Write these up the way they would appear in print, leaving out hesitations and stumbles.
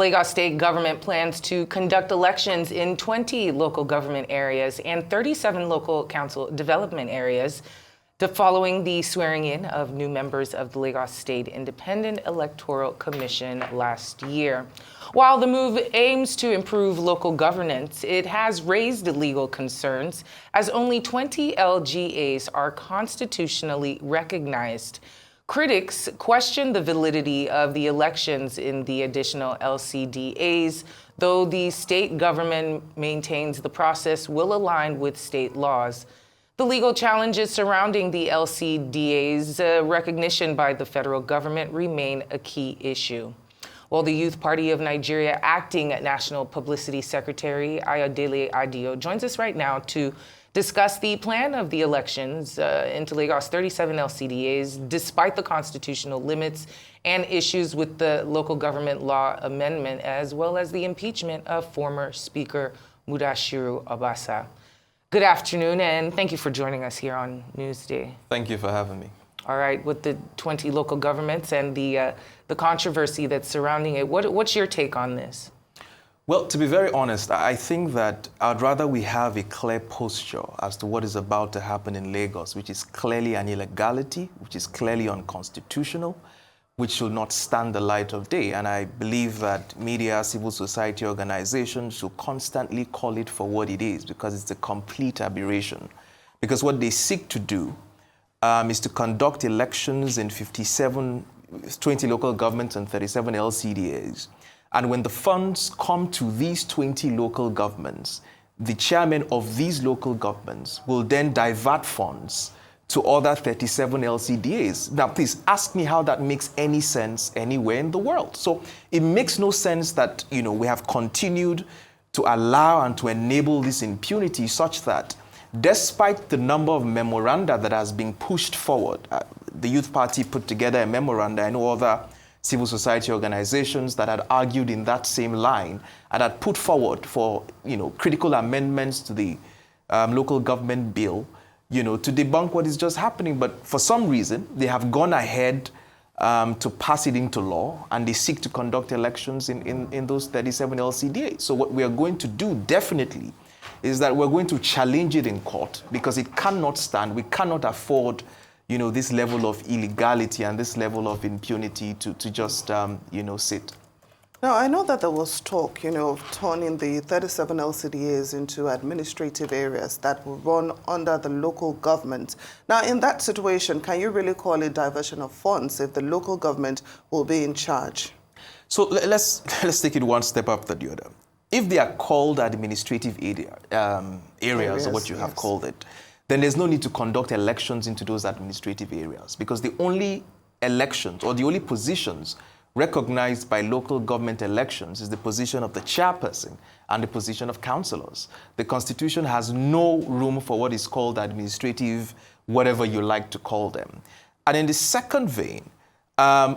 Lagos state government plans to conduct elections in 20 local government areas and 37 local council development areas following the swearing in of new members of the Lagos State Independent Electoral Commission last year. While the move aims to improve local governance, it has raised legal concerns as only 20 LGAs are constitutionally recognized. Critics question the validity of the elections in the additional LCDAs, though the state government maintains the process will align with state laws. The legal challenges surrounding the LCDA's recognition by the federal government remain a key issue. Well, the Youth Party of Nigeria Acting National Publicity Secretary Ayodele Adio joins us right now to discuss the plan of the elections into Lagos 37 LCDAs, despite the constitutional limits and issues with the local government law amendment, as well as the impeachment of former Speaker Mudashiru Obasa. Good afternoon, and thank you for joining us here on Newsday. Thank you for having me. All right, with the 20 local governments and the controversy that's surrounding it, what's your take on this? Well, to be very honest, I think that I'd rather we have a clear posture as to what is about to happen in Lagos, which is clearly an illegality, which is clearly unconstitutional, which should not stand the light of day. And I believe that media, civil society organizations should constantly call it for what it is, because it's a complete aberration. Because what they seek to do is to conduct elections in 20 local governments and 37 LCDAs. And when the funds come to these 20 local governments, the chairmen of these local governments will then divert funds to other 37 LCDAs. Now, please ask me how that makes any sense anywhere in the world. So it makes no sense that, we have continued to allow and to enable this impunity such that despite the number of memoranda that has been pushed forward, the Youth Party put together a memoranda. I know other civil society organizations that had argued in that same line and had put forward for, critical amendments to the local government bill, to debunk what is just happening. But for some reason, they have gone ahead to pass it into law, and they seek to conduct elections in those 37 LCDAs. So what we are going to do definitely is that we're going to challenge it in court, because it cannot stand. We cannot afford this level of illegality and this level of impunity to just, sit. Now, I know that there was talk, of turning the 37 LCDAs into administrative areas that will run under the local government. Now, in that situation, can you really call it diversion of funds if the local government will be in charge? So let's take it one step after the other. If they are called administrative areas, or what you have called it, then there's no need to conduct elections into those administrative areas, because the only elections or the only positions recognized by local government elections is the position of the chairperson and the position of councillors. The Constitution has no room for what is called administrative, whatever you like to call them. And in the second vein,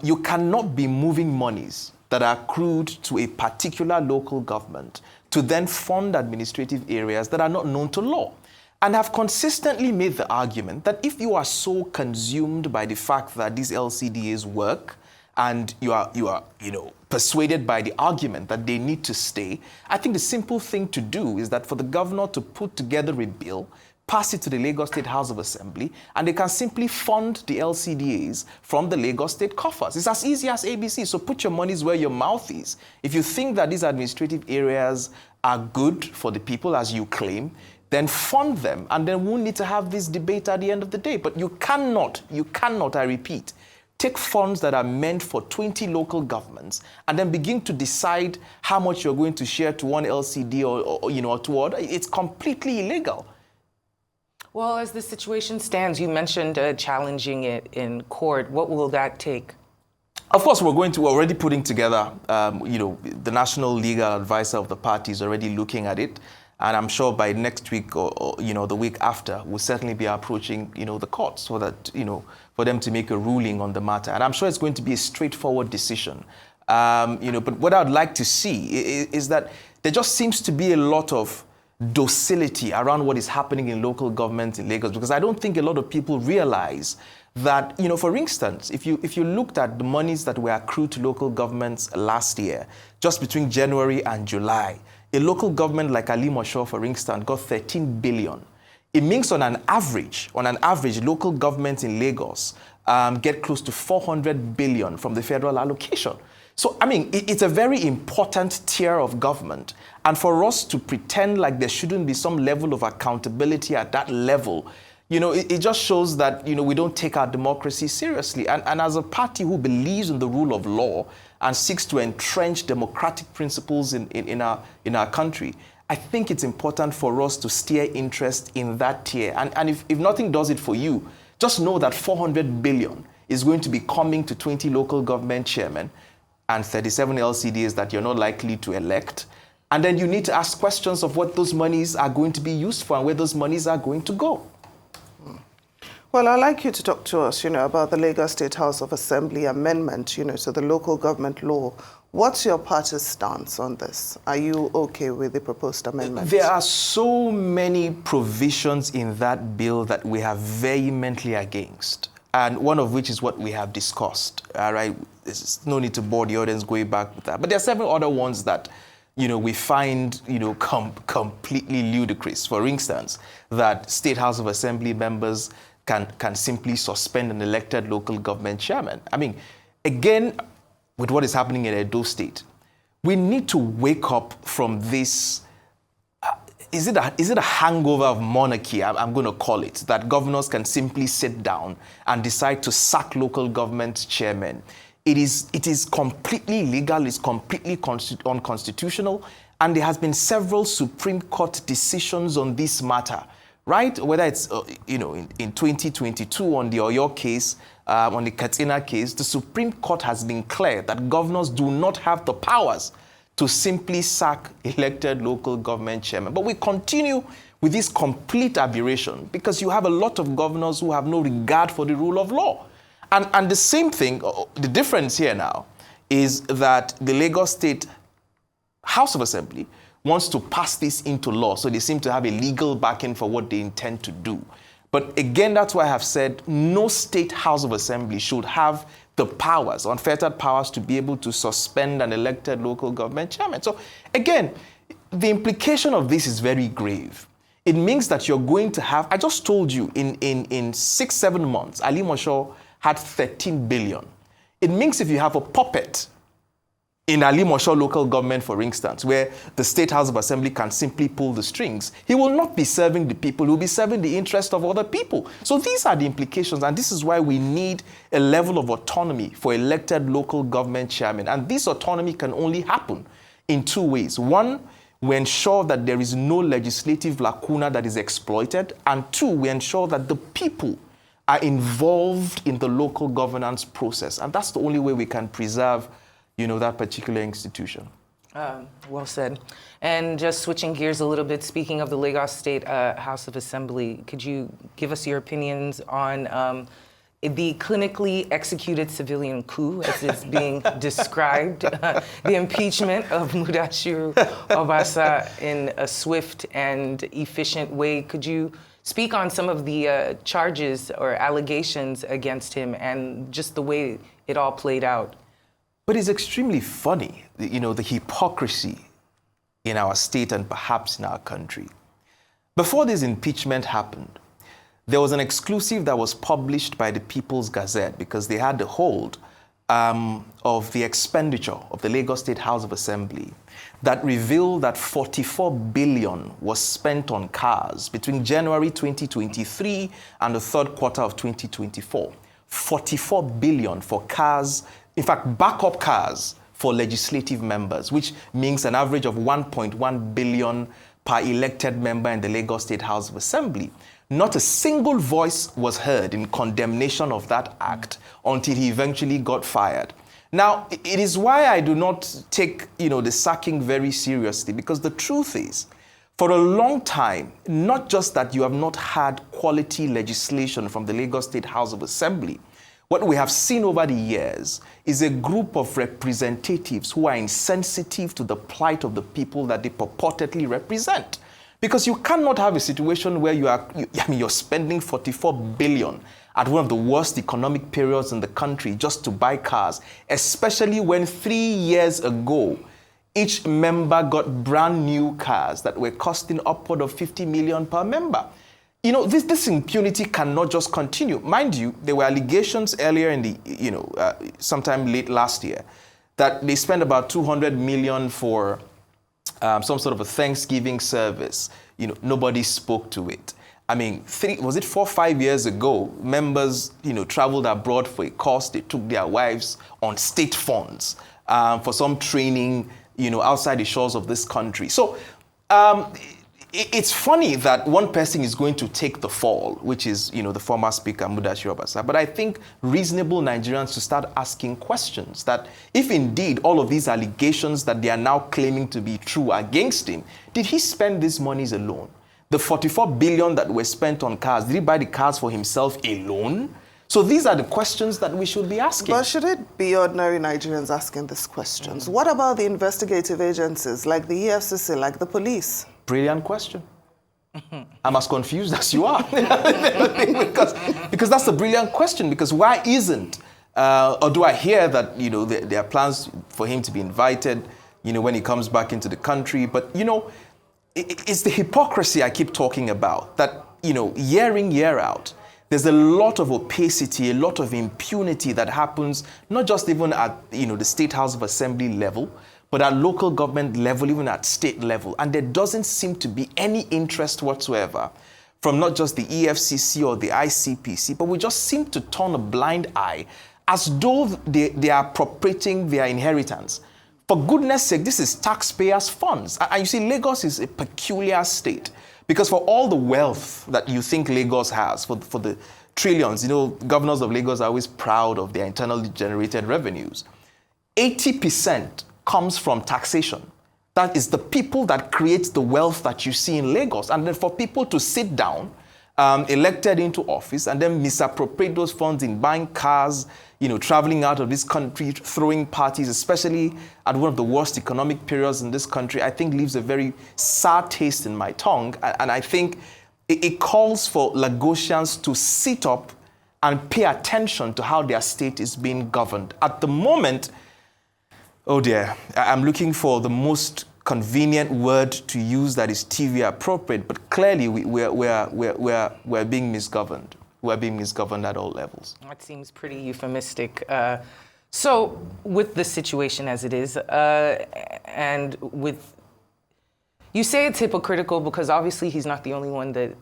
you cannot be moving monies that are accrued to a particular local government to then fund administrative areas that are not known to law. And have consistently made the argument that if you are so consumed by the fact that these LCDAs work, and you are persuaded by the argument that they need to stay, I think the simple thing to do is that for the governor to put together a bill, pass it to the Lagos State House of Assembly, and they can simply fund the LCDAs from the Lagos State coffers. It's as easy as ABC. So put your monies where your mouth is. If you think that these administrative areas are good for the people, as you claim, then fund them, and then we'll need to have this debate at the end of the day. But you cannot, I repeat, take funds that are meant for 20 local governments and then begin to decide how much you're going to share to one LCD or to other. It's completely illegal. Well, as the situation stands, you mentioned challenging it in court. What will that take? Of course, we're already putting together, the national legal advisor of the party is already looking at it. And I'm sure by next week or the week after, we'll certainly be approaching, the courts so that, for them to make a ruling on the matter. And I'm sure it's going to be a straightforward decision. But what I'd like to see is that there just seems to be a lot of docility around what is happening in local government in Lagos, because I don't think a lot of people realize that, for instance, if you looked at the monies that were accrued to local governments last year, just between January and July, a local government like Alimosho, for instance, got 13 billion. It means on an average, local governments in Lagos get close to 400 billion from the federal allocation. So, it's a very important tier of government. And for us to pretend like there shouldn't be some level of accountability at that level, it just shows that, we don't take our democracy seriously. And as a party who believes in the rule of law and seeks to entrench democratic principles in our country, I think it's important for us to steer interest in that tier. And if nothing does it for you, just know that 400 billion is going to be coming to 20 local government chairmen and 37 LCDAs that you're not likely to elect. And then you need to ask questions of what those monies are going to be used for and where those monies are going to go. Well, I'd like you to talk to us, about the Lagos State House of Assembly amendment, to the local government law. What's your party's stance on this? Are you okay with the proposed amendment? There are so many provisions in that bill that we are vehemently against, and one of which is what we have discussed. All right, there's no need to bore the audience going back with that. But there are several other ones that, we find, completely ludicrous. For instance, that State House of Assembly members can simply suspend an elected local government chairman. Again, with what is happening in Edo State, we need to wake up from this. Is it a hangover of monarchy? I'm going to call it, that governors can simply sit down and decide to sack local government chairmen. It is completely illegal. It's completely unconstitutional, and there has been several Supreme Court decisions on this matter. Right? Whether it's, in 2022 on the Oyo case, on the Katsina case, the Supreme Court has been clear that governors do not have the powers to simply sack elected local government chairmen. But we continue with this complete aberration because you have a lot of governors who have no regard for the rule of law. And the same thing, the difference here now, is that the Lagos State House of Assembly wants to pass this into law, so they seem to have a legal backing for what they intend to do. But again, that's why I have said no State House of Assembly should have the powers, unfettered powers, to be able to suspend an elected local government chairman. So again, the implication of this is very grave. It means that you're going to have, I just told you, in 6-7 months, Alimosho had 13 billion. It means if you have a puppet in Alimosho local government, for instance, where the State House of Assembly can simply pull the strings, he will not be serving the people, he will be serving the interest of other people. So these are the implications, and this is why we need a level of autonomy for elected local government chairmen. And this autonomy can only happen in two ways. One, we ensure that there is no legislative lacuna that is exploited. And two, we ensure that the people are involved in the local governance process. And that's the only way we can preserve that particular institution. Well said. And just switching gears a little bit, speaking of the Lagos State House of Assembly, could you give us your opinions on the clinically executed civilian coup, as it's being described, the impeachment of Mudashiru Obasa in a swift and efficient way? Could you speak on some of the charges or allegations against him and just the way it all played out? But it's extremely funny, the hypocrisy in our state and perhaps in our country. Before this impeachment happened, there was an exclusive that was published by the People's Gazette because they had the hold of the expenditure of the Lagos State House of Assembly that revealed that 44 billion was spent on cars between January 2023 and the third quarter of 2024. 44 billion for cars, in fact, backup cars for legislative members, which means an average of 1.1 billion per elected member in the Lagos State House of Assembly. Not a single voice was heard in condemnation of that act until he eventually got fired. Now, it is why I do not take, the sacking very seriously, because the truth is, for a long time, not just that you have not had quality legislation from the Lagos State House of Assembly, what we have seen over the years is a group of representatives who are insensitive to the plight of the people that they purportedly represent. Because you cannot have a situation where you're spending 44 billion at one of the worst economic periods in the country just to buy cars, especially when 3 years ago, each member got brand new cars that were costing upward of 50 million per member. You know, this impunity cannot just continue. Mind you, there were allegations earlier in the, sometime late last year, that they spent about 200 million for some sort of a Thanksgiving service. You know, nobody spoke to it. I mean, 4 or 5 years ago, members, traveled abroad for a course. They took their wives on state funds for some training, outside the shores of this country. So it's funny that one person is going to take the fall, which is, the former speaker, Mudashiru Obasa. But I think reasonable Nigerians to start asking questions that if indeed all of these allegations that they are now claiming to be true against him, did he spend these monies alone? The 44 billion that were spent on cars, did he buy the cars for himself alone? So these are the questions that we should be asking. But should it be ordinary Nigerians asking these questions? What about the investigative agencies like the EFCC, like the police? Brilliant question. I'm as confused as you are. because that's a brilliant question. Because why isn't, or do I hear that, there are plans for him to be invited, when he comes back into the country? But, it's the hypocrisy I keep talking about, that, year in, year out, there's a lot of opacity, a lot of impunity that happens, not just even at, the State House of Assembly level, but at local government level, even at state level. And there doesn't seem to be any interest whatsoever from not just the EFCC or the ICPC, but we just seem to turn a blind eye as though they are appropriating their inheritance. For goodness sake, this is taxpayers' funds. And you see, Lagos is a peculiar state because for all the wealth that you think Lagos has, for the trillions, governors of Lagos are always proud of their internally generated revenues. 80% comes from taxation. That is the people that create the wealth that you see in Lagos. And then for people to sit down, elected into office, and then misappropriate those funds in buying cars, traveling out of this country, throwing parties, especially at one of the worst economic periods in this country, I think leaves a very sour taste in my tongue. And I think it calls for Lagosians to sit up and pay attention to how their state is being governed. At the moment, oh dear, I'm looking for the most convenient word to use that is TV appropriate, but clearly we're being misgoverned. We're being misgoverned at all levels. That seems pretty euphemistic. So with the situation as it is, and with, you say it's hypocritical because obviously he's not the only one that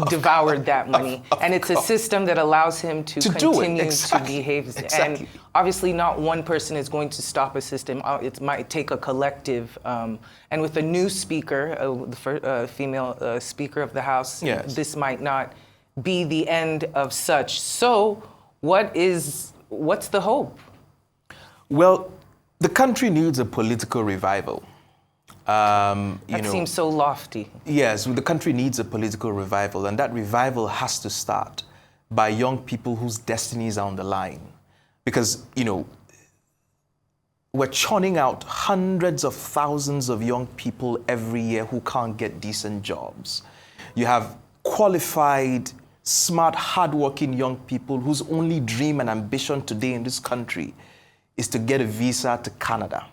devoured that money. And it's a system that allows him to continue to behave. Exactly. And obviously not one person is going to stop a system. It might take a collective. And with a new speaker, the female Speaker of the House, yes, this might not be the end of such. So what's the hope? Well, the country needs a political revival. That seems so lofty. Yes, the country needs a political revival, and that revival has to start by young people whose destinies are on the line. Because, we're churning out hundreds of thousands of young people every year who can't get decent jobs. You have qualified, smart, hardworking young people whose only dream and ambition today in this country is to get a visa to Canada.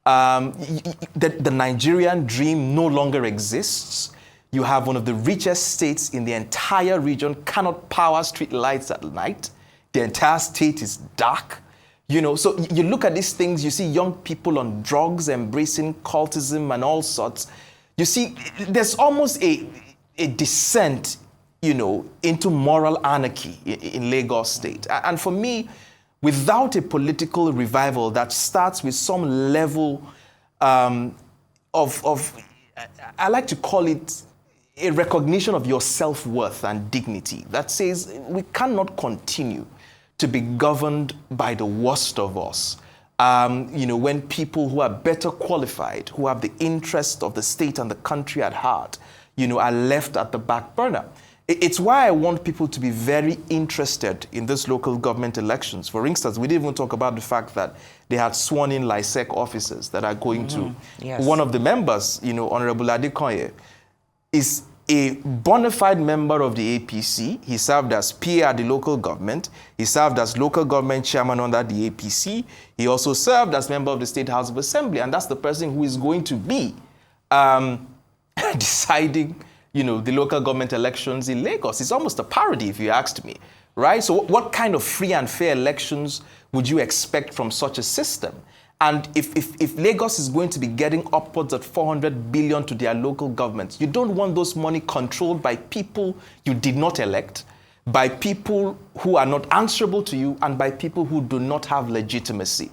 The Nigerian dream no longer exists. You have one of the richest states in the entire region cannot power street lights at night. The entire state is dark. So you look at these things, you see young people on drugs, embracing cultism and all sorts. You see, there's almost a descent, into moral anarchy in Lagos State. And for me, without a political revival that starts with some level of, I like to call it a recognition of your self-worth and dignity that says we cannot continue to be governed by the worst of us. When people who are better qualified, who have the interest of the state and the country at heart, are left at the back burner. It's why I want people to be very interested in this local government elections. For instance, we didn't even talk about the fact that they had sworn in LISEC officers that are going to. Yes. One of the members, Honorable Adekoye, is a bona fide member of the APC. He served as PA at the local government. He served as local government chairman under the APC. He also served as member of the State House of Assembly, and that's the person who is going to be deciding, the local government elections in Lagos. It's almost a parody, if you asked me, right? So what kind of free and fair elections would you expect from such a system? And if Lagos is going to be getting upwards of 400 billion to their local governments, you don't want those money controlled by people you did not elect, by people who are not answerable to you, and by people who do not have legitimacy.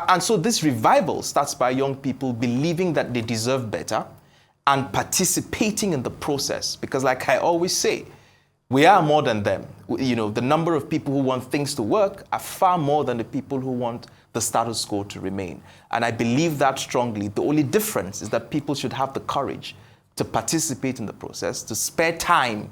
And so this revival starts by young people believing that they deserve better and participating in the process. Because like I always say, we are more than them. The number of people who want things to work are far more than the people who want the status quo to remain. And I believe that strongly. The only difference is that people should have the courage to participate in the process, to spare time.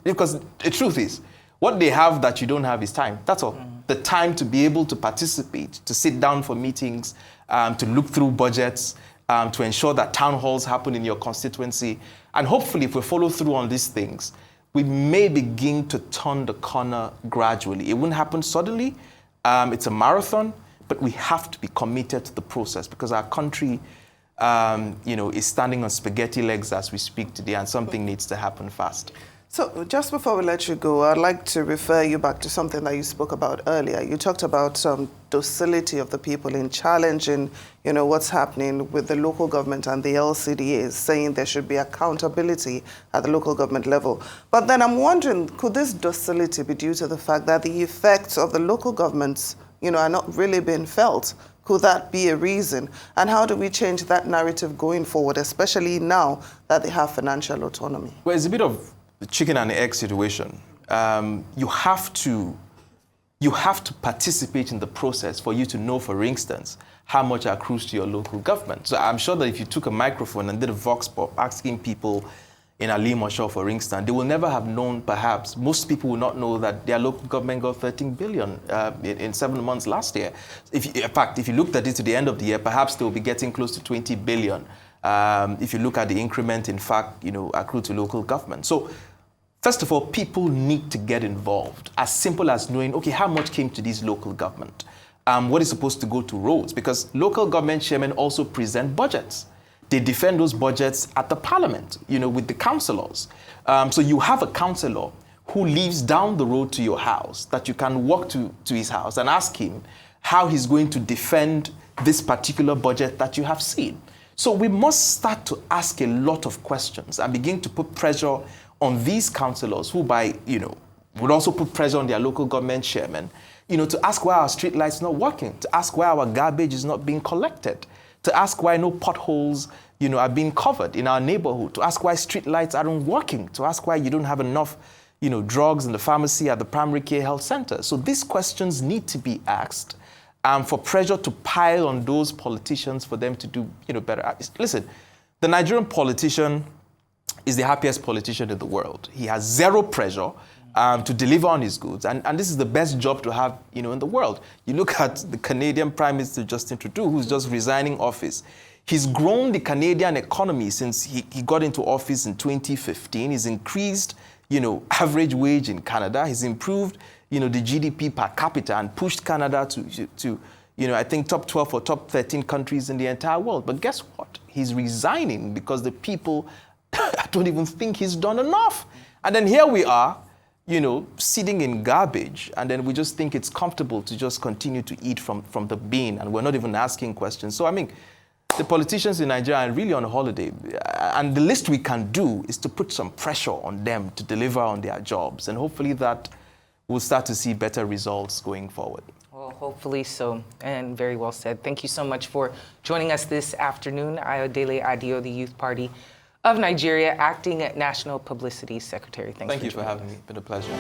Because the truth is, what they have that you don't have is time. That's all. The time to be able to participate, to sit down for meetings, to look through budgets, to ensure that town halls happen in your constituency. And hopefully, if we follow through on these things, we may begin to turn the corner gradually. It won't happen suddenly. It's a marathon, but we have to be committed to the process because our country, is standing on spaghetti legs as we speak today, and something needs to happen fast. So just before we let you go, I'd like to refer you back to something that you spoke about earlier. You talked about some docility of the people in challenging, what's happening with the local government and the LCDAS, saying there should be accountability at the local government level. But then I'm wondering, could this docility be due to the fact that the effects of the local governments, are not really being felt? Could that be a reason? And how do we change that narrative going forward, especially now that they have financial autonomy? Well, it's a bit of the chicken and the egg situation. You have to participate in the process for you to know, for instance, how much accrues to your local government. So I'm sure that if you took a microphone and did a vox pop asking people in Alimosho, for instance, they will never have known, perhaps, most people will not know that their local government got 13 billion in 7 months last year. In fact, if you looked at it to the end of the year, perhaps they will be getting close to 20 billion. If you look at the increment, in fact, accrued to local government. So, first of all, people need to get involved. As simple as knowing, okay, how much came to this local government? What is supposed to go to roads? Because local government chairmen also present budgets. They defend those budgets at the parliament, with the councillors. So you have a councillor who lives down the road to your house, that you can walk to his house and ask him how he's going to defend this particular budget that you have seen. So we must start to ask a lot of questions and begin to put pressure on these councillors who would also put pressure on their local government chairmen, to ask why our street lights are not working, to ask why our garbage is not being collected, to ask why no potholes, are being covered in our neighborhood, to ask why street lights aren't working, to ask why you don't have enough, drugs in the pharmacy at the primary care health center. So these questions need to be asked. For pressure to pile on those politicians for them to do better. Listen, the Nigerian politician is the happiest politician in the world. He has zero pressure to deliver on his goods. And this is the best job to have in the world. You look at the Canadian Prime Minister Justin Trudeau, who's just resigning office. He's grown the Canadian economy since he got into office in 2015. He's increased average wage in Canada. He's improved the GDP per capita and pushed Canada to I think top 12 or top 13 countries in the entire world. But guess what? He's resigning because the people don't even think he's done enough. And then here we are, sitting in garbage, and then we just think it's comfortable to just continue to eat from the bin, and we're not even asking questions. So, the politicians in Nigeria are really on holiday, and the least we can do is to put some pressure on them to deliver on their jobs, and hopefully that we'll start to see better results going forward. Well, hopefully so, and very well said. Thank you so much for joining us this afternoon. Ayodele Adio, the Youth Party of Nigeria, Acting National Publicity Secretary. Thank you for having me. It's been a pleasure.